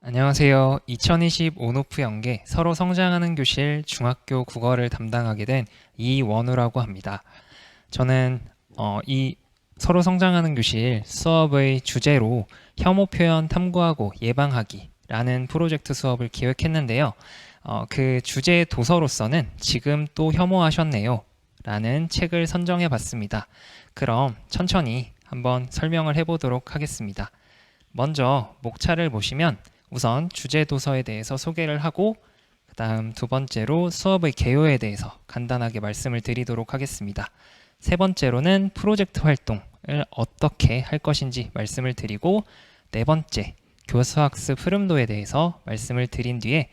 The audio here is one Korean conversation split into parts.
안녕하세요. 2020 온오프 연계 서로 성장하는 교실 중학교 국어를 담당하게 된 이원우라고 합니다. 저는 이 서로 성장하는 교실 수업의 주제로 혐오 표현 탐구하고 예방하기라는 프로젝트 수업을 기획했는데요. 그 주제 도서로서는 지금 또 혐오하셨네요 라는 책을 선정해 봤습니다. 그럼 천천히 한번 설명을 해보도록 하겠습니다. 먼저 목차를 보시면 우선 주제 도서에 대해서 소개를 하고 그 다음 두 번째로 수업의 개요에 대해서 간단하게 말씀을 드리도록 하겠습니다. 세 번째로는 프로젝트 활동을 어떻게 할 것인지 말씀을 드리고 네 번째 교수학습 흐름도에 대해서 말씀을 드린 뒤에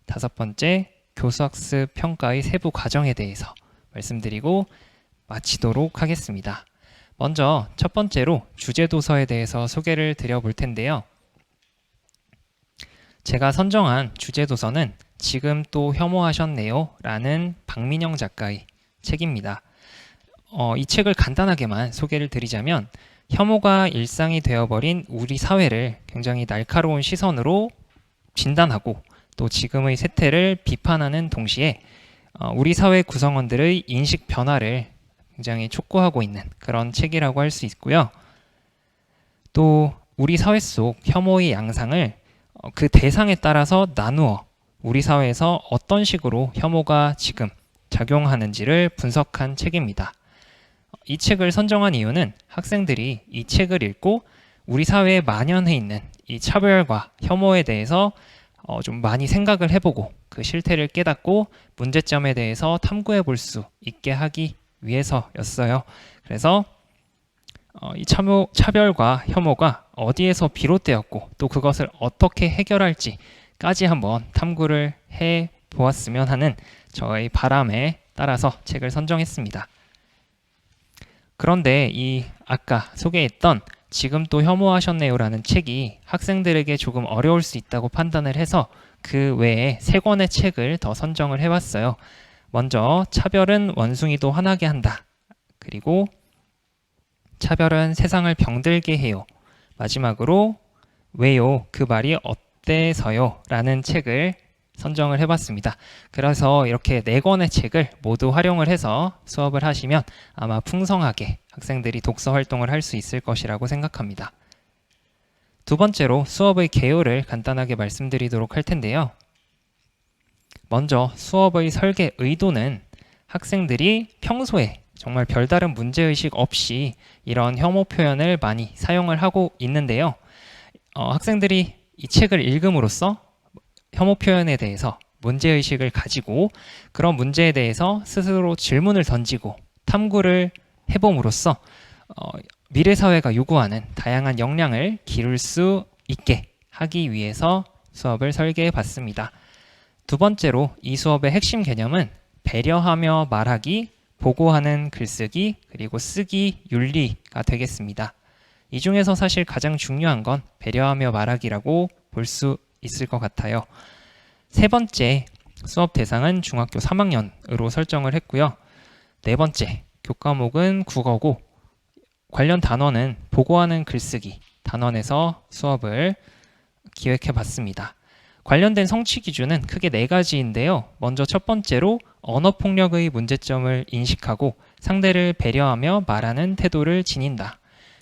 다섯 번째 교수학습 평가의 세부 과정에 대해서 말씀드리고 마치도록 하겠습니다. 먼저 첫 번째로 주제 도서에 대해서 소개를 드려볼 텐데요. 제가 선정한 주제 도서는 지금 또 혐오하셨네요 라는 박민영 작가의 책입니다. 이 책을 간단하게만 소개를 드리자면 혐오가 일상이 되어버린 우리 사회를 굉장히 날카로운 시선으로 진단하고 또 지금의 세태를 비판하는 동시에 우리 사회 구성원들의 인식 변화를 굉장히 촉구하고 있는 그런 책이라고 할 수 있고요. 또 우리 사회 속 혐오의 양상을 그 대상에 따라서 나누어 우리 사회에서 어떤 식으로 혐오가 지금 작용하는지를 분석한 책입니다. 이 책을 선정한 이유는 학생들이 이 책을 읽고 우리 사회에 만연해 있는 이 차별과 혐오에 대해서 좀 많이 생각을 해보고 그 실태를 깨닫고 문제점에 대해서 탐구해 볼 수 있게 하기 위해서였어요. 그래서 이 차별과 혐오가 어디에서 비롯되었고 또 그것을 어떻게 해결할지까지 한번 탐구를 해 보았으면 하는 저의 바람에 따라서 책을 선정했습니다. 그런데 이 아까 소개했던 지금 또 혐오하셨네요라는 책이 학생들에게 조금 어려울 수 있다고 판단을 해서 그 외에 세 권의 책을 더 선정을 해봤어요. 먼저 차별은 원숭이도 화나게 한다. 그리고 차별은 세상을 병들게 해요. 마지막으로 왜요? 그 말이 어때서요? 라는 책을 선정을 해봤습니다. 그래서 이렇게 네 권의 책을 모두 활용을 해서 수업을 하시면 아마 풍성하게 학생들이 독서 활동을 할 수 있을 것이라고 생각합니다. 두 번째로 수업의 개요를 간단하게 말씀드리도록 할 텐데요. 먼저 수업의 설계 의도는 학생들이 평소에 정말 별다른 문제의식 없이 이런 혐오 표현을 많이 사용을 하고 있는데요. 학생들이 이 책을 읽음으로써 혐오 표현에 대해서 문제의식을 가지고 그런 문제에 대해서 스스로 질문을 던지고 탐구를 해봄으로써 미래 사회가 요구하는 다양한 역량을 기를 수 있게 하기 위해서 수업을 설계해 봤습니다. 두 번째로 이 수업의 핵심 개념은 배려하며 말하기, 보고하는 글쓰기, 그리고 쓰기 윤리가 되겠습니다. 이 중에서 사실 가장 중요한 건 배려하며 말하기라고 볼 수 있을 것 같아요. 세 번째 수업 대상은 중학교 3학년으로 설정을 했고요. 네 번째 교과목은 국어고 관련 단원은 보고하는 글쓰기 단원에서 수업을 기획해 봤습니다. 관련된 성취 기준은 크게 네 가지인데요. 먼저 첫 번째로 언어폭력의 문제점을 인식하고 상대를 배려하며 말하는 태도를 지닌다.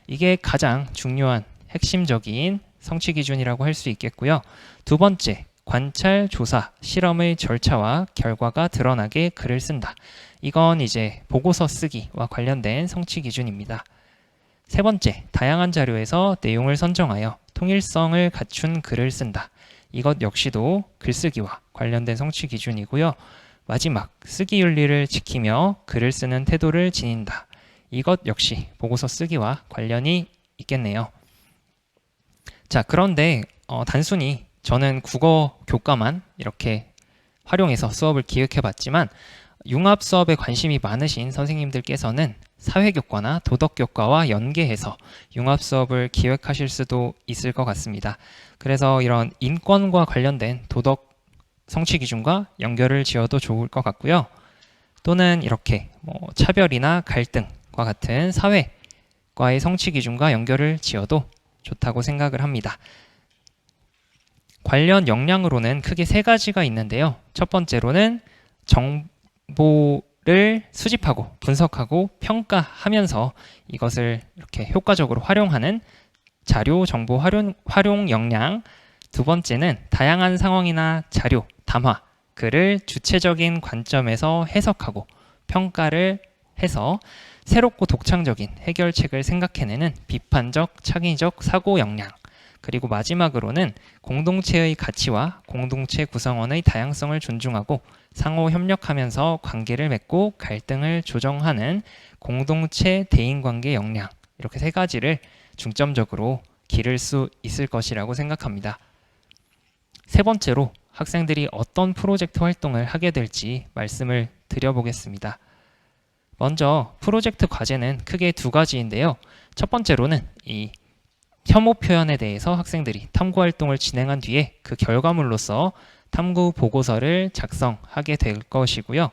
이게 가장 중요한 핵심적인 성취 기준이라고 할 수 있겠고요. 두 번째, 관찰, 조사, 실험의 절차와 결과가 드러나게 글을 쓴다. 이건 이제 보고서 쓰기와 관련된 성취 기준입니다. 세 번째, 다양한 자료에서 내용을 선정하여 통일성을 갖춘 글을 쓴다. 이것 역시도 글쓰기와 관련된 성취 기준이고요. 마지막, 쓰기 윤리를 지키며 글을 쓰는 태도를 지닌다. 이것 역시 보고서 쓰기와 관련이 있겠네요. 자, 그런데 단순히 저는 국어 교과만 이렇게 활용해서 수업을 기획해봤지만 융합 수업에 관심이 많으신 선생님들께서는 사회교과나 도덕교과와 연계해서 융합 수업을 기획하실 수도 있을 것 같습니다. 그래서 이런 인권과 관련된 도덕 성취 기준과 연결을 지어도 좋을 것 같고요. 또는 이렇게 차별이나 갈등과 같은 사회과의 성취 기준과 연결을 지어도 좋다고 생각을 합니다. 관련 역량으로는 크게 세 가지가 있는데요. 첫 번째로는 정보를 수집하고 분석하고 평가하면서 이것을 이렇게 효과적으로 활용하는 자료 정보 활용 역량. 두 번째는 다양한 상황이나 자료, 담화, 글을 주체적인 관점에서 해석하고 평가를 해서 새롭고 독창적인 해결책을 생각해내는 비판적, 창의적 사고 역량. 그리고 마지막으로는 공동체의 가치와 공동체 구성원의 다양성을 존중하고 상호 협력하면서 관계를 맺고 갈등을 조정하는 공동체 대인관계 역량. 이렇게 세 가지를 중점적으로 기를 수 있을 것이라고 생각합니다. 세 번째로 학생들이 어떤 프로젝트 활동을 하게 될지 말씀을 드려보겠습니다. 먼저 프로젝트 과제는 크게 두 가지인데요. 첫 번째로는 이 혐오 표현에 대해서 학생들이 탐구 활동을 진행한 뒤에 그 결과물로서 탐구 보고서를 작성하게 될 것이고요.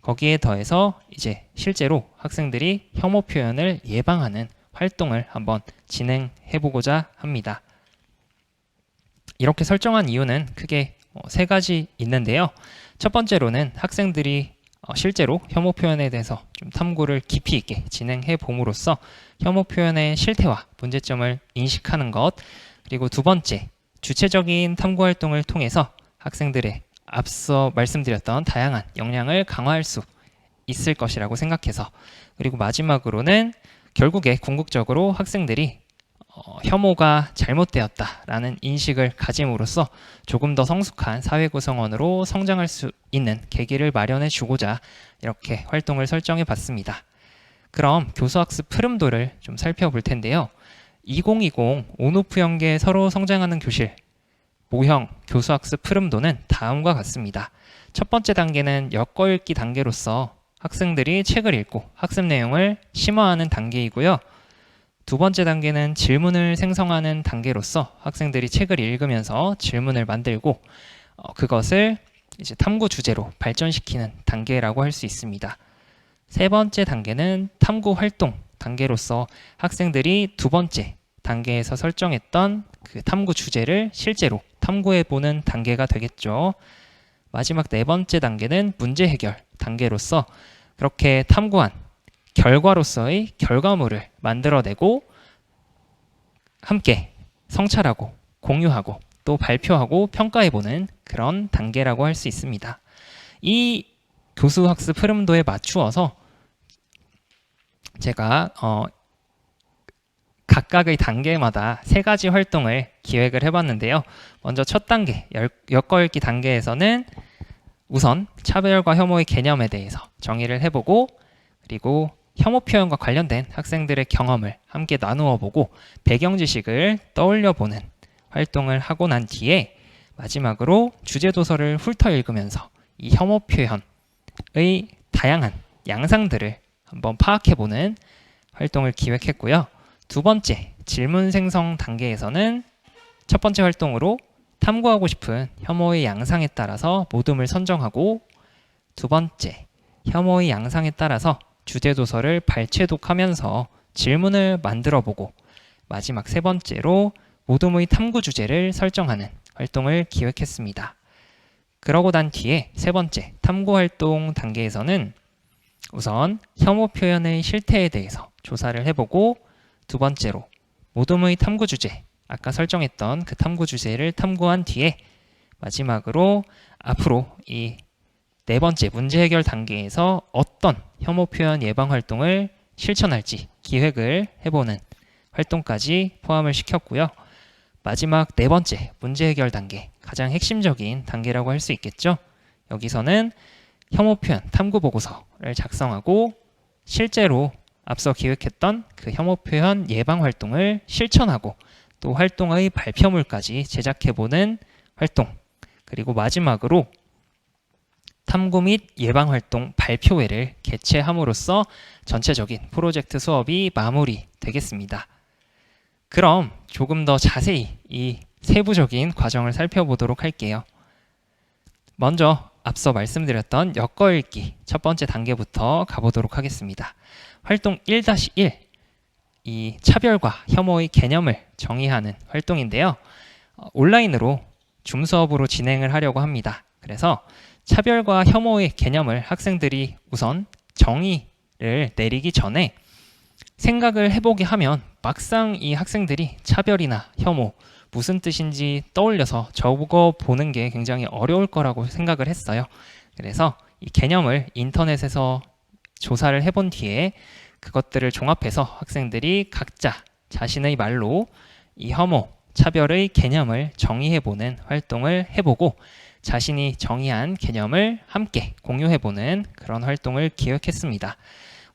거기에 더해서 이제 실제로 학생들이 혐오 표현을 예방하는 활동을 한번 진행해 보고자 합니다. 이렇게 설정한 이유는 크게 세 가지 있는데요. 첫 번째로는 학생들이 실제로 혐오 표현에 대해서 좀 탐구를 깊이 있게 진행해 봄으로써 혐오 표현의 실태와 문제점을 인식하는 것, 그리고 두 번째, 주체적인 탐구 활동을 통해서 학생들의 앞서 말씀드렸던 다양한 역량을 강화할 수 있을 것이라고 생각해서, 그리고 마지막으로는 결국에 궁극적으로 학생들이 혐오가 잘못되었다라는 인식을 가짐으로써 조금 더 성숙한 사회 구성원으로 성장할 수 있는 계기를 마련해 주고자 이렇게 활동을 설정해 봤습니다. 그럼 교수학습 흐름도를 좀 살펴볼 텐데요. 2020 온오프 연계 서로 성장하는 교실 모형 교수학습 흐름도는 다음과 같습니다. 첫 번째 단계는 엮어읽기 단계로서 학생들이 책을 읽고 학습 내용을 심화하는 단계이고요. 두 번째 단계는 질문을 생성하는 단계로서 학생들이 책을 읽으면서 질문을 만들고 그것을 이제 탐구 주제로 발전시키는 단계라고 할 수 있습니다. 세 번째 단계는 탐구 활동 단계로서 학생들이 두 번째 단계에서 설정했던 그 탐구 주제를 실제로 탐구해보는 단계가 되겠죠. 마지막 네 번째 단계는 문제 해결 단계로서 그렇게 탐구한 결과로서의 결과물을 만들어내고 함께 성찰하고 공유하고 또 발표하고 평가해보는 그런 단계라고 할 수 있습니다. 이 교수학습 흐름도에 맞추어서 제가 각각의 단계마다 세 가지 활동을 기획을 해봤는데요. 먼저 첫 단계, 엮어읽기 단계에서는 우선 차별과 혐오의 개념에 대해서 정의를 해보고, 그리고 혐오 표현과 관련된 학생들의 경험을 함께 나누어 보고 배경 지식을 떠올려 보는 활동을 하고 난 뒤에 마지막으로 주제 도서를 훑어 읽으면서 이 혐오 표현의 다양한 양상들을 한번 파악해 보는 활동을 기획했고요. 두 번째, 질문 생성 단계에서는 첫 번째 활동으로 탐구하고 싶은 혐오의 양상에 따라서 모둠을 선정하고, 두 번째, 혐오의 양상에 따라서 주제 도서를 발췌독하면서 질문을 만들어 보고, 마지막 세 번째로 모둠의 탐구 주제를 설정하는 활동을 기획했습니다. 그러고 난 뒤에 세 번째 탐구 활동 단계에서는 우선 혐오 표현의 실태에 대해서 조사를 해보고, 두 번째로 모둠의 탐구 주제, 아까 설정했던 그 탐구 주제를 탐구한 뒤에 마지막으로 앞으로 이 네 번째 문제 해결 단계에서 어떤 혐오 표현 예방 활동을 실천할지 기획을 해보는 활동까지 포함을 시켰고요. 마지막 네 번째 문제 해결 단계, 가장 핵심적인 단계라고 할 수 있겠죠. 여기서는 혐오 표현 탐구 보고서를 작성하고 실제로 앞서 기획했던 그 혐오 표현 예방 활동을 실천하고 또 활동의 발표물까지 제작해보는 활동, 그리고 마지막으로 탐구 및 예방 활동 발표회를 개최함으로써 전체적인 프로젝트 수업이 마무리되겠습니다. 그럼 조금 더 자세히 이 세부적인 과정을 살펴보도록 할게요. 먼저 앞서 말씀드렸던 엮어읽기 첫 번째 단계부터 가보도록 하겠습니다. 활동 1-1, 이 차별과 혐오의 개념을 정의하는 활동인데요. 온라인으로 줌 수업으로 진행을 하려고 합니다. 그래서 차별과 혐오의 개념을 학생들이 우선 정의를 내리기 전에 생각을 해보게 하면 막상 이 학생들이 차별이나 혐오 무슨 뜻인지 떠올려서 적어보는 게 굉장히 어려울 거라고 생각을 했어요. 그래서 이 개념을 인터넷에서 조사를 해본 뒤에 그것들을 종합해서 학생들이 각자 자신의 말로 이 혐오, 차별의 개념을 정의해보는 활동을 해보고 자신이 정의한 개념을 함께 공유해보는 그런 활동을 기획했습니다.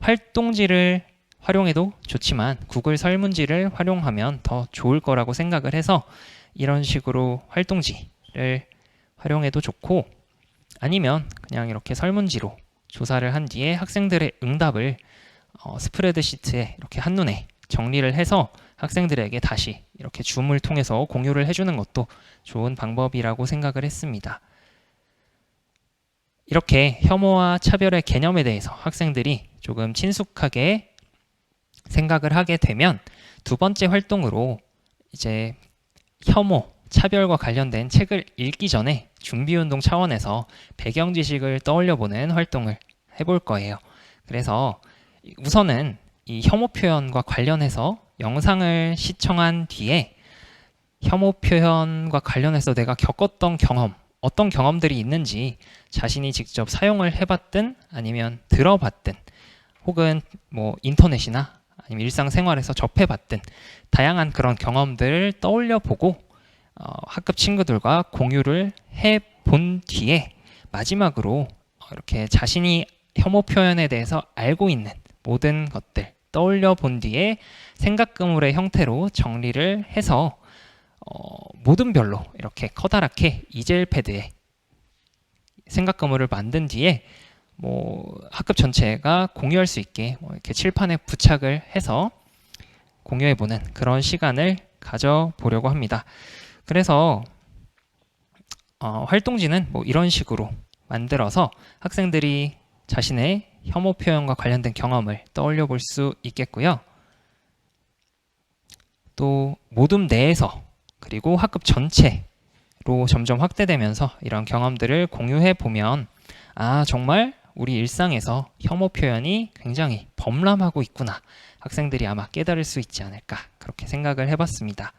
활동지를 활용해도 좋지만 구글 설문지를 활용하면 더 좋을 거라고 생각을 해서 이런 식으로 활동지를 활용해도 좋고 아니면 그냥 이렇게 설문지로 조사를 한 뒤에 학생들의 응답을 스프레드시트에 이렇게 한눈에 정리를 해서 학생들에게 다시 이렇게 줌을 통해서 공유를 해주는 것도 좋은 방법이라고 생각을 했습니다. 이렇게 혐오와 차별의 개념에 대해서 학생들이 조금 친숙하게 생각을 하게 되면 두 번째 활동으로 이제 혐오, 차별과 관련된 책을 읽기 전에 준비운동 차원에서 배경 지식을 떠올려보는 활동을 해볼 거예요. 그래서 우선은 이 혐오 표현과 관련해서 영상을 시청한 뒤에 혐오 표현과 관련해서 내가 겪었던 경험, 어떤 경험들이 있는지 자신이 직접 사용을 해봤든 아니면 들어봤든 혹은 뭐 인터넷이나 아니면 일상생활에서 접해봤든 다양한 그런 경험들을 떠올려보고 학급 친구들과 공유를 해본 뒤에 마지막으로 이렇게 자신이 혐오 표현에 대해서 알고 있는 모든 것들 떠올려 본 뒤에 생각그물의 형태로 정리를 해서 모든 별로 이렇게 커다랗게 이젤 패드에 생각그물을 만든 뒤에 뭐 학급 전체가 공유할 수 있게 뭐 이렇게 칠판에 부착을 해서 공유해보는 그런 시간을 가져보려고 합니다. 그래서 활동지는 뭐 이런 식으로 만들어서 학생들이 자신의 혐오 표현과 관련된 경험을 떠올려 볼 수 있겠고요. 또 모둠 내에서 그리고 학급 전체로 점점 확대되면서 이런 경험들을 공유해 보면 정말 우리 일상에서 혐오 표현이 굉장히 범람하고 있구나. 학생들이 아마 깨달을 수 있지 않을까 그렇게 생각을 해봤습니다.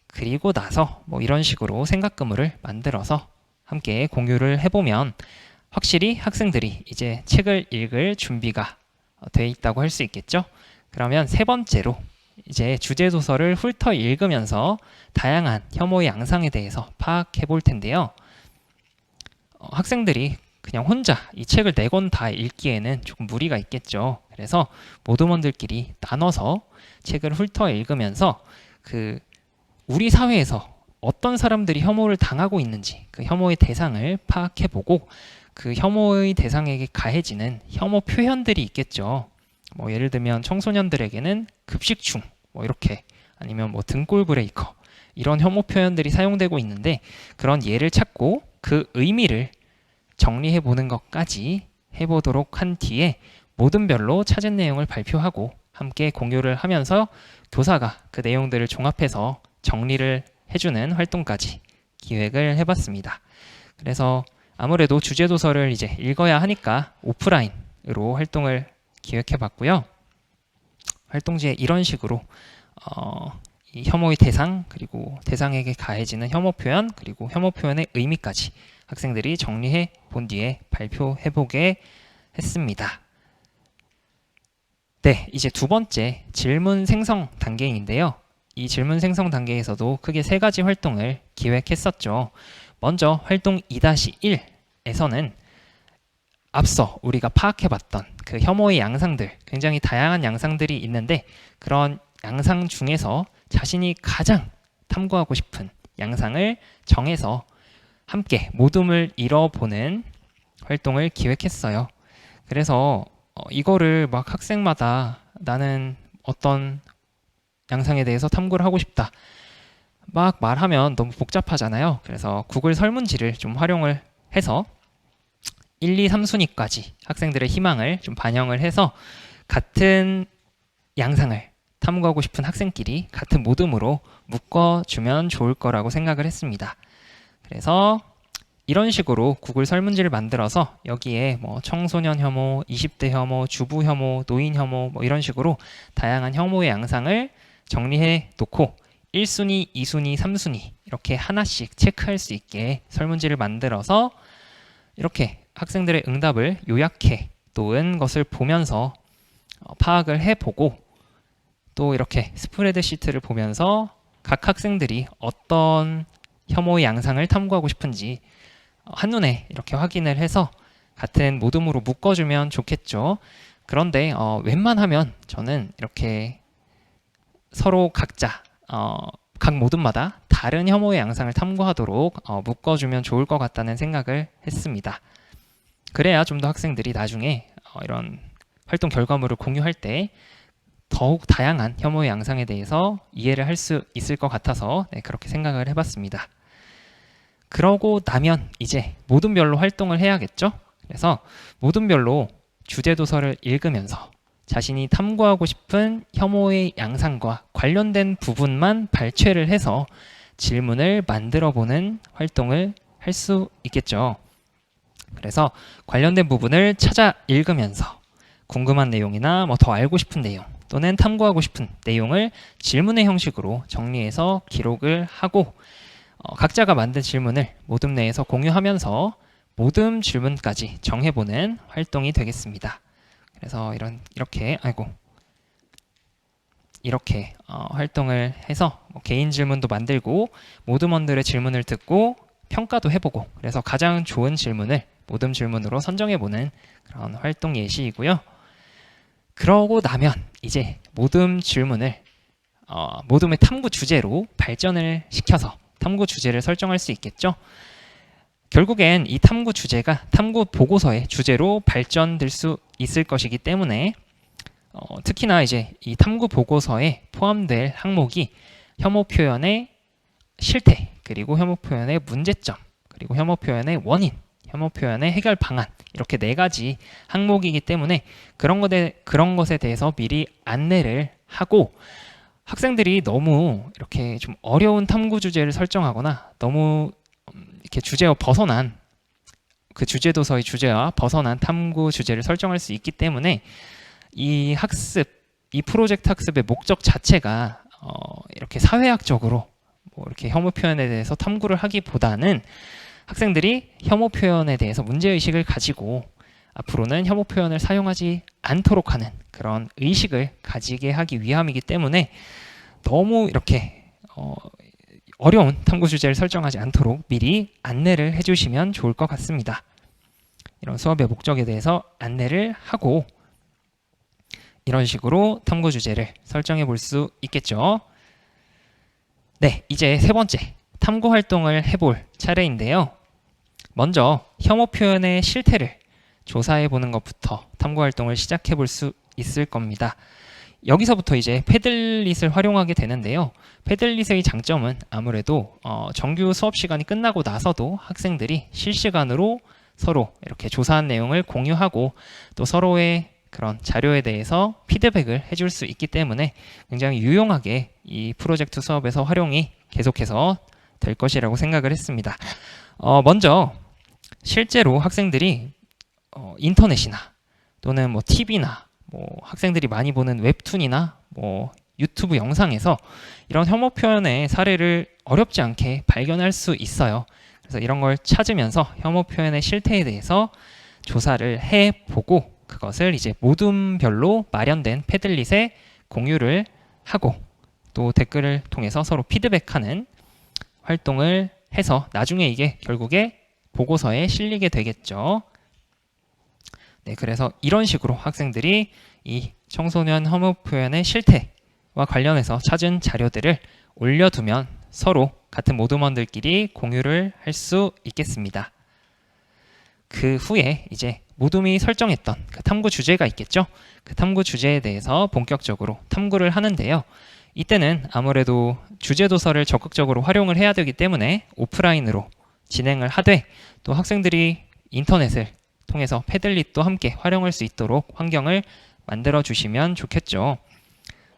그리고 나서 뭐 이런 식으로 생각그물을 만들어서 함께 공유를 해보면 확실히 학생들이 이제 책을 읽을 준비가 돼 있다고 할 수 있겠죠. 그러면 세 번째로 이제 주제 도서를 훑어 읽으면서 다양한 혐오의 양상에 대해서 파악해 볼 텐데요. 학생들이 그냥 혼자 이 책을 네 권 다 읽기에는 조금 무리가 있겠죠. 그래서 모두먼들끼리 나눠서 책을 훑어 읽으면서 우리 사회에서 어떤 사람들이 혐오를 당하고 있는지 그 혐오의 대상을 파악해보고 그 혐오의 대상에게 가해지는 혐오 표현들이 있겠죠. 뭐 예를 들면 청소년들에게는 급식충, 뭐 이렇게 아니면 뭐 등골 브레이커 이런 혐오 표현들이 사용되고 있는데 그런 예를 찾고 그 의미를 정리해 보는 것까지 해보도록 한 뒤에 모든 별로 찾은 내용을 발표하고 함께 공유를 하면서 교사가 그 내용들을 종합해서 정리를 해주는 활동까지 기획을 해봤습니다. 그래서 아무래도 주제 도서를 이제 읽어야 하니까 오프라인으로 활동을 기획해봤고요. 활동지에 이런 식으로 이 혐오의 대상 그리고 대상에게 가해지는 혐오 표현 그리고 혐오 표현의 의미까지 학생들이 정리해 본 뒤에 발표해 보게 했습니다. 네, 이제 두 번째 질문 생성 단계인데요. 이 질문 생성 단계에서도 크게 세 가지 활동을 기획했었죠. 먼저 활동 2-1에서는 앞서 우리가 파악해봤던 그 혐오의 양상들, 굉장히 다양한 양상들이 있는데 그런 양상 중에서 자신이 가장 탐구하고 싶은 양상을 정해서 함께 모둠을 이뤄보는 활동을 기획했어요. 그래서 이거를 막 학생마다 나는 어떤 양상에 대해서 탐구를 하고 싶다 막 말하면 너무 복잡하잖아요. 그래서 구글 설문지를 좀 활용을 해서 1, 2, 3순위까지 학생들의 희망을 좀 반영을 해서 같은 양상을 탐구하고 싶은 학생끼리 같은 모둠으로 묶어주면 좋을 거라고 생각을 했습니다. 그래서 이런 식으로 구글 설문지를 만들어서 여기에 뭐 청소년 혐오, 20대 혐오, 주부 혐오, 노인 혐오 뭐 이런 식으로 다양한 혐오의 양상을 정리해 놓고 1순위, 2순위, 3순위 이렇게 하나씩 체크할 수 있게 설문지를 만들어서 이렇게 학생들의 응답을 요약해 놓은 것을 보면서 파악을 해보고 또 이렇게 스프레드 시트를 보면서 각 학생들이 어떤 혐오의 양상을 탐구하고 싶은지 한눈에 이렇게 확인을 해서 같은 모둠으로 묶어주면 좋겠죠. 그런데 웬만하면 저는 이렇게 서로 각자 각 모둠마다 다른 혐오의 양상을 탐구하도록 묶어주면 좋을 것 같다는 생각을 했습니다. 그래야 좀 더 학생들이 나중에 이런 활동 결과물을 공유할 때 더욱 다양한 혐오의 양상에 대해서 이해를 할 수 있을 것 같아서 그렇게 생각을 해봤습니다. 그러고 나면 이제 모둠별로 활동을 해야겠죠? 그래서 모둠별로 주제 도서를 읽으면서 자신이 탐구하고 싶은 혐오의 양상과 관련된 부분만 발췌를 해서 질문을 만들어 보는 활동을 할 수 있겠죠. 그래서 관련된 부분을 찾아 읽으면서 궁금한 내용이나 뭐 더 알고 싶은 내용 또는 탐구하고 싶은 내용을 질문의 형식으로 정리해서 기록을 하고 각자가 만든 질문을 모둠 내에서 공유하면서 모둠 질문까지 정해보는 활동이 되겠습니다. 그래서 이렇게 활동을 해서 개인 질문도 만들고 모둠원들의 질문을 듣고 평가도 해보고 그래서 가장 좋은 질문을 모둠 질문으로 선정해보는 그런 활동 예시이고요. 그러고 나면 이제 모둠 질문을 모둠의 탐구 주제로 발전을 시켜서 탐구 주제를 설정할 수 있겠죠. 결국엔 이 탐구 주제가 탐구 보고서의 주제로 발전될 수 있을 것이기 때문에 특히나 이제 이 탐구 보고서에 포함될 항목이 혐오 표현의 실태, 그리고 혐오 표현의 문제점, 그리고 혐오 표현의 원인, 혐오 표현의 해결 방안 이렇게 4가지 항목이기 때문에 그런 것에 대해서 미리 안내를 하고 학생들이 너무 이렇게 좀 어려운 탐구 주제를 설정하거나 너무 이렇게 주제와 벗어난 그 주제 도서의 주제와 벗어난 탐구 주제를 설정할 수 있기 때문에 이 프로젝트 학습의 목적 자체가 이렇게 사회학적으로 뭐 이렇게 혐오 표현에 대해서 탐구를 하기보다는 학생들이 혐오 표현에 대해서 문제의식을 가지고 앞으로는 혐오 표현을 사용하지 않도록 하는 그런 의식을 가지게 하기 위함이기 때문에 너무 이렇게 어려운 탐구 주제를 설정하지 않도록 미리 안내를 해주시면 좋을 것 같습니다. 이런 수업의 목적에 대해서 안내를 하고 이런 식으로 탐구 주제를 설정해 볼 수 있겠죠. 네, 이제 3번째 탐구 활동을 해볼 차례인데요. 먼저 혐오 표현의 실태를 조사해 보는 것부터 탐구 활동을 시작해 볼 수 있을 겁니다. 여기서부터 이제 패들릿을 활용하게 되는데요. 패들릿의 장점은 아무래도 정규 수업 시간이 끝나고 나서도 학생들이 실시간으로 서로 이렇게 조사한 내용을 공유하고 또 서로의 그런 자료에 대해서 피드백을 해줄 수 있기 때문에 굉장히 유용하게 이 프로젝트 수업에서 활용이 계속해서 될 것이라고 생각을 했습니다. 먼저 실제로 학생들이 인터넷이나 또는 뭐 TV나 뭐 학생들이 많이 보는 웹툰이나 뭐 유튜브 영상에서 이런 혐오 표현의 사례를 어렵지 않게 발견할 수 있어요. 그래서 이런 걸 찾으면서 혐오 표현의 실태에 대해서 조사를 해보고 그것을 이제 모둠별로 마련된 패들릿에 공유를 하고 또 댓글을 통해서 서로 피드백하는 활동을 해서 나중에 이게 결국에 보고서에 실리게 되겠죠. 네, 그래서 이런 식으로 학생들이 이 청소년 혐오 표현의 실태와 관련해서 찾은 자료들을 올려두면 서로 같은 모둠원들끼리 공유를 할 수 있겠습니다. 그 후에 이제 모둠이 설정했던 그 탐구 주제가 있겠죠. 그 탐구 주제에 대해서 본격적으로 탐구를 하는데요. 이때는 아무래도 주제 도서를 적극적으로 활용을 해야 되기 때문에 오프라인으로 진행을 하되 또 학생들이 인터넷을 통해서 패들릿도 함께 활용할 수 있도록 환경을 만들어 주시면 좋겠죠.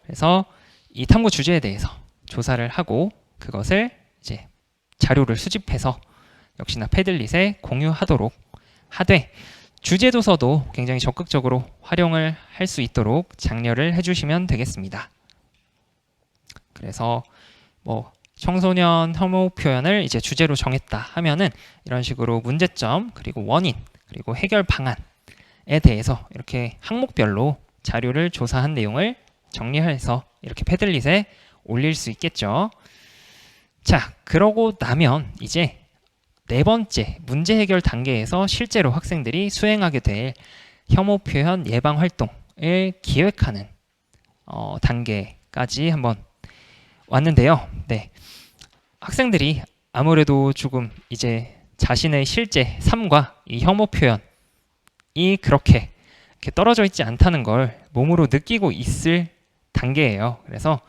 그래서 이 탐구 주제에 대해서 조사를 하고 그것을 이제 자료를 수집해서 역시나 패들릿에 공유하도록 하되 주제 도서도 굉장히 적극적으로 활용을 할 수 있도록 장려를 해주시면 되겠습니다. 그래서 뭐 청소년 혐오 표현을 이제 주제로 정했다 하면은 이런 식으로 문제점 그리고 원인 그리고 해결 방안에 대해서 이렇게 항목별로 자료를 조사한 내용을 정리해서 이렇게 패들릿에 올릴 수 있겠죠. 자, 그러고 나면 이제 네 번째 문제 해결 단계에서 실제로 학생들이 수행하게 될 혐오 표현 예방 활동을 기획하는 단계까지 한번 왔는데요. 네. 학생들이 아무래도 조금 이제 자신의 실제 삶과 이 혐오 표현이 그렇게 떨어져 있지 않다는 걸 몸으로 느끼고 있을 단계예요. 그래서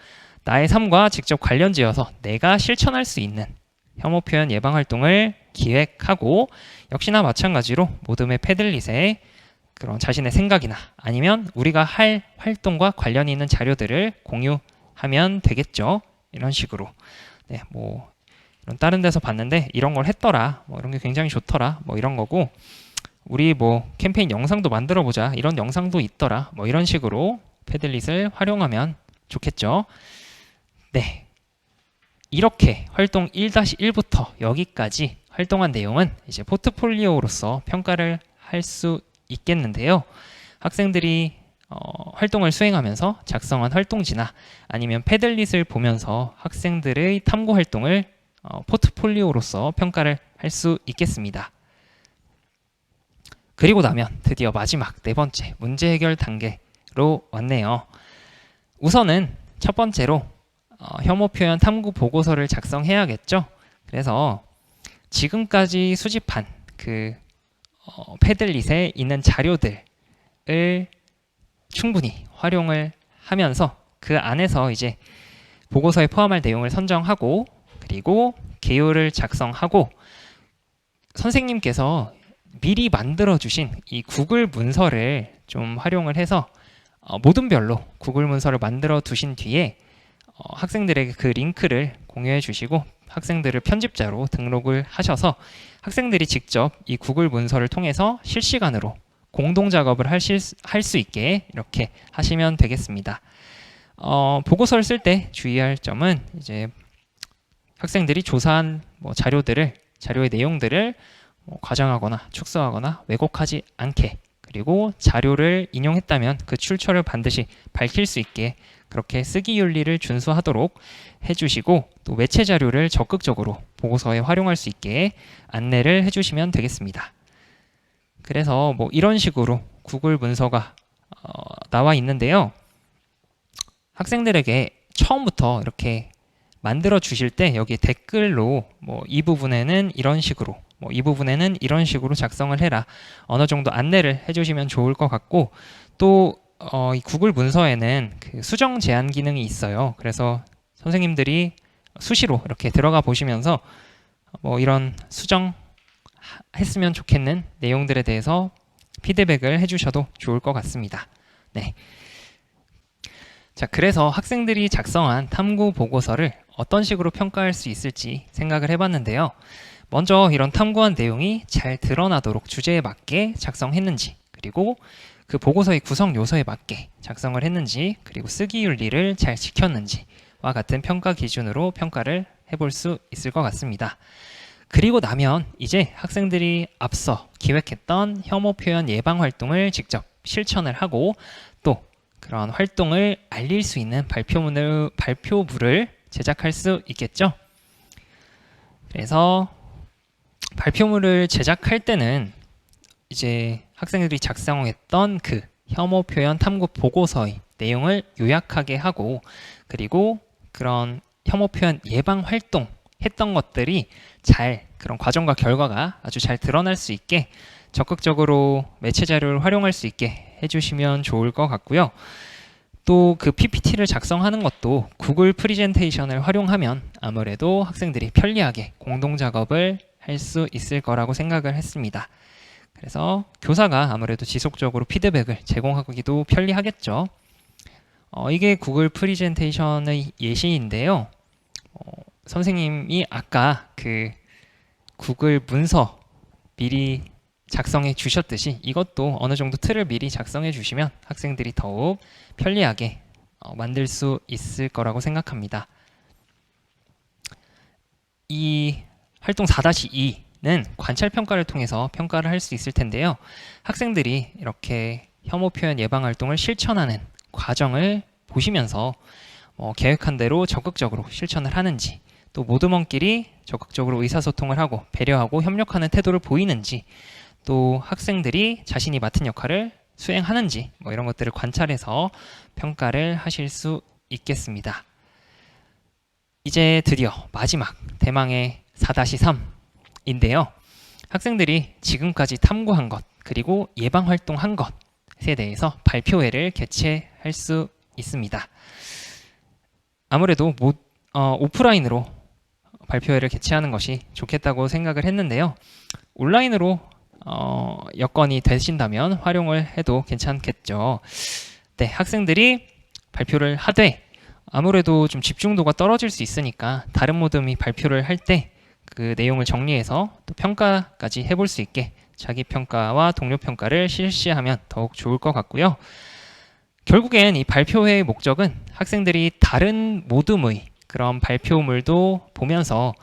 나의 삶과 직접 관련지어서 내가 실천할 수 있는 혐오 표현 예방 활동을 기획하고 역시나 마찬가지로 모둠의 패들릿에 그런 자신의 생각이나 아니면 우리가 할 활동과 관련이 있는 자료들을 공유하면 되겠죠. 이런 식으로. 네, 뭐 이런 다른 데서 봤는데 이런 걸 했더라. 뭐 이런 게 굉장히 좋더라. 뭐 이런 거고 우리 뭐 캠페인 영상도 만들어 보자. 이런 영상도 있더라. 뭐 이런 식으로 패들릿을 활용하면 좋겠죠. 네. 이렇게 활동 1-1부터 여기까지 활동한 내용은 이제 포트폴리오로서 평가를 할 수 있겠는데요. 학생들이 활동을 수행하면서 작성한 활동지나 아니면 패들릿을 보면서 학생들의 탐구 활동을 포트폴리오로서 평가를 할 수 있겠습니다. 그리고 나면 드디어 마지막 네 번째 문제 해결 단계로 왔네요. 우선은 첫 번째로 혐오 표현 탐구 보고서를 작성해야겠죠. 그래서 지금까지 수집한 그 패들릿에 있는 자료들을 충분히 활용을 하면서 그 안에서 이제 보고서에 포함할 내용을 선정하고 그리고 개요를 작성하고 선생님께서 미리 만들어 주신 이 구글 문서를 좀 활용을 해서 모둠별로 구글 문서를 만들어 두신 뒤에 학생들에게 그 링크를 공유해 주시고 학생들을 편집자로 등록을 하셔서 학생들이 직접 이 구글 문서를 통해서 실시간으로 공동 작업을 할 수 있게 이렇게 하시면 되겠습니다. 보고서를 쓸 때 주의할 점은 이제 학생들이 조사한 자료의 내용들을 과장하거나 축소하거나 왜곡하지 않게 그리고 자료를 인용했다면 그 출처를 반드시 밝힐 수 있게 그렇게 쓰기 윤리를 준수하도록 해주시고 또 매체 자료를 적극적으로 보고서에 활용할 수 있게 안내를 해주시면 되겠습니다. 그래서 뭐 이런 식으로 구글 문서가 나와 있는데요. 학생들에게 처음부터 이렇게 만들어 주실 때 여기 댓글로 뭐 이 부분에는 이런 식으로 뭐 이 부분에는 이런 식으로 작성을 해라 어느 정도 안내를 해주시면 좋을 것 같고 또 이 구글 문서에는 그 수정 제한 기능이 있어요. 그래서 선생님들이 수시로 이렇게 들어가 보시면서 뭐 이런 수정했으면 좋겠는 내용들에 대해서 피드백을 해주셔도 좋을 것 같습니다. 네. 자, 그래서 학생들이 작성한 탐구 보고서를 어떤 식으로 평가할 수 있을지 생각을 해봤는데요. 먼저 이런 탐구한 내용이 잘 드러나도록 주제에 맞게 작성했는지 그리고 그 보고서의 구성 요소에 맞게 작성을 했는지 그리고 쓰기 윤리를 잘 지켰는지와 같은 평가 기준으로 평가를 해볼 수 있을 것 같습니다. 그리고 나면 이제 학생들이 앞서 기획했던 혐오 표현 예방 활동을 직접 실천을 하고 또 그런 활동을 알릴 수 있는 발표물을 제작할 수 있겠죠. 그래서 발표물을 제작할 때는 이제 학생들이 작성했던 그 혐오 표현 탐구 보고서의 내용을 요약하게 하고 그리고 그런 혐오 표현 예방 활동 했던 것들이 잘 그런 과정과 결과가 아주 잘 드러날 수 있게 적극적으로 매체 자료를 활용할 수 있게 해주시면 좋을 것 같고요. 또 그 PPT를 작성하는 것도 구글 프리젠테이션을 활용하면 아무래도 학생들이 편리하게 공동 작업을 할 수 있을 거라고 생각을 했습니다. 그래서 교사가 아무래도 지속적으로 피드백을 제공하기도 편리하겠죠. 이게 구글 프리젠테이션의 예시인데요. 선생님이 아까 그 구글 문서 미리 작성해 주셨듯이 이것도 어느 정도 틀을 미리 작성해 주시면 학생들이 더욱 편리하게 만들 수 있을 거라고 생각합니다. 이 활동 4-2는 관찰 평가를 통해서 평가를 할 수 있을 텐데요. 학생들이 이렇게 혐오 표현 예방 활동을 실천하는 과정을 보시면서 계획한 대로 적극적으로 실천을 하는지, 또 모두먼끼리 적극적으로 의사소통을 하고 배려하고 협력하는 태도를 보이는지, 또 학생들이 자신이 맡은 역할을 수행하는지 이런 것들을 관찰해서 평가를 하실 수 있겠습니다. 이제 드디어 마지막 대망의 4-3인데요. 학생들이 지금까지 탐구한 것 그리고 예방활동한 것에 대해서 발표회를 개최할 수 있습니다. 아무래도 오프라인으로 발표회를 개최하는 것이 좋겠다고 생각을 했는데요. 온라인으로 여건이 되신다면 활용을 해도 괜찮겠죠. 네, 학생들이 발표를 하되 아무래도 좀 집중도가 떨어질 수 있으니까 다른 모듬이 발표를 할 때 그 내용을 정리해서 또 평가까지 해볼 수 있게 자기평가와 동료평가를 실시하면 더욱 좋을 것 같고요. 결국엔 이 발표회의 목적은 학생들이 다른 모듬의 그런 발표물도 보면서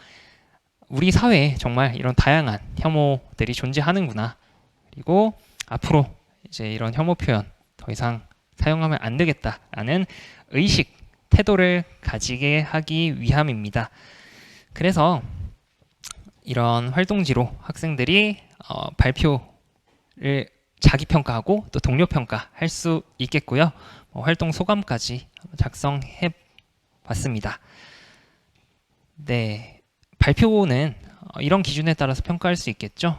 우리 사회에 정말 이런 다양한 혐오들이 존재하는구나. 그리고 앞으로 이제 이런 혐오 표현 더 이상 사용하면 안 되겠다라는 의식, 태도를 가지게 하기 위함입니다. 그래서 이런 활동지로 학생들이 발표를 자기평가하고 또 동료평가 할 수 있겠고요. 활동 소감까지 작성해 봤습니다. 네, 발표는 이런 기준에 따라서 평가할 수 있겠죠.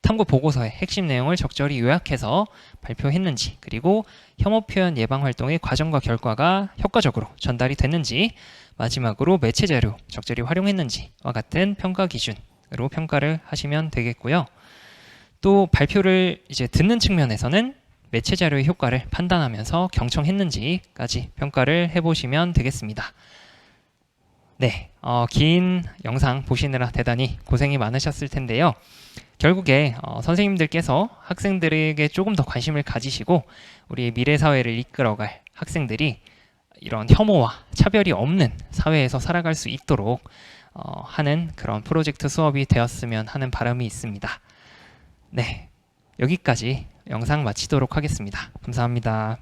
탐구 보고서의 핵심 내용을 적절히 요약해서 발표했는지, 그리고 혐오 표현 예방 활동의 과정과 결과가 효과적으로 전달이 됐는지, 마지막으로 매체 자료 적절히 활용했는지와 같은 평가 기준으로 평가를 하시면 되겠고요. 또 발표를 이제 듣는 측면에서는 매체 자료의 효과를 판단하면서 경청했는지까지 평가를 해보시면 되겠습니다. 네, 긴 영상 보시느라 대단히 고생이 많으셨을 텐데요. 결국에 선생님들께서 학생들에게 조금 더 관심을 가지시고 우리 미래 사회를 이끌어갈 학생들이 이런 혐오와 차별이 없는 사회에서 살아갈 수 있도록 하는 그런 프로젝트 수업이 되었으면 하는 바람이 있습니다. 네, 여기까지 영상 마치도록 하겠습니다. 감사합니다.